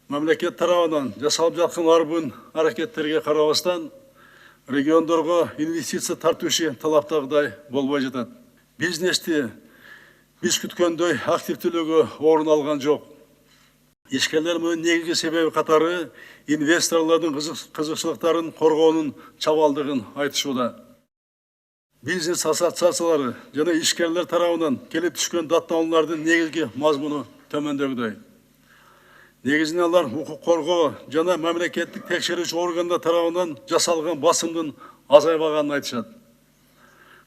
Мемлекет тарабынан жасалып жатқан арбын әрекеттерге қарабастан, региондарға инвестиция тартушы талаптағыдай болбай жатады. Бизнесте біз күткөндөй активтүүлүгү орун алган жок. Ишкерлер мунун негизги себеби катары инвесторлордун кызыкчылыктарын коргоонун чабалдыгын айтышууда. Бизнес ассоциациялары жана ишкерлер тарабынан келип түшкөн даттануулардын негизги мазмуну төмөндөгүдөй. Негизинен алар укук коргоо жана мамлекеттик текшерүүчү органдар тарабынан жасалган басымдын азайбаганын айтышат.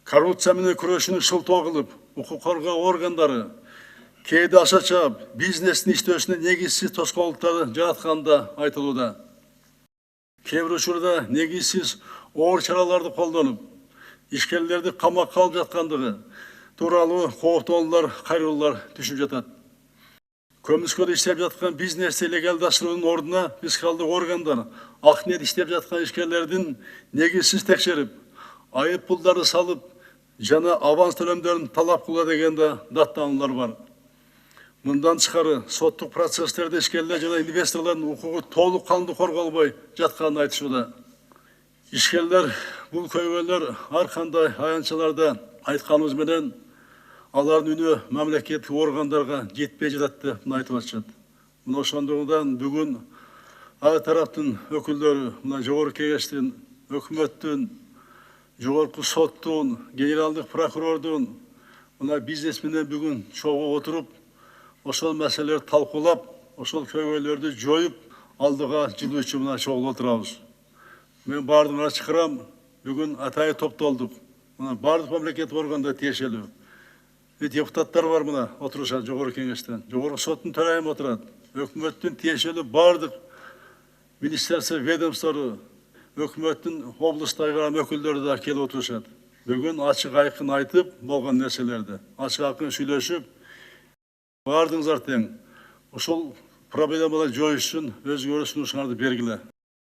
Коррупция менен күрөшүүнү шылтоо кылып, укук коргоо органдары кээде аша чаап, бизнестин иштөөсүнө негизсиз тоскоолдуктарды жаратканы да айтылууда. Кээ бир учурда негизсиз оор чараларды колдонуп, ишкерлерди камакка алып жаткандыгы тууралуу кооптоолор, кайрылуулар түшүп жатат. Көмүскөдө иштеп жаткан бизнести легалдаштыруунун ордуна фискалдык органдар акниет иштеп жаткан ишкерлердин негизсиз текшерип, айып пулдарды салып, жана аванс төлөмдөрүн талап кылуу деген да даттануулар бар. Мындан тышкары соттук процесстерде ишкерлер жана инвесторлордун укугу толук кандуу корголбой жатканын айтышууда. Ишкерлер бул көйгөйлөр ар кандай аянтчаларда айтканыбыз менен алардын үнү мамлекеттик органдарга жетпей жатат деп айтып атышат. Мына ошондугунан бүгүн ар тараптын өкүлдөрү, мына жогорку кеңештин, өкмөттүн, жогорку соттун, генералдык прокурордун, мына бизнес менен бүгүн чогуу отуруп, ошол маселелерди талкуулап, ошол көйгөйлөрдү жоюп, алдыга жылуучу мына чогуу отурабыз. Мен бардыгына чакырам, бүгүн атайын топтолдук. Мына бардык мамлекеттик органдар тиешелүү. Депутаттар бар мына отурушат жогорку кеңештен. Жогорку соттун төрайымы отурат. Өкмөттүн тиешелүү бардык министерство ведомстволору, өкмөттүн облустагы өкүлдөрү да келип отурушат. Бүгүн ачык айкын айтып болгон нерселерди, ачык айкын сүйлөшүп, бардыгыңыздар тең ошол проблемаларды жоюш үчүн өзгөрүү сунушуңарды бергиле.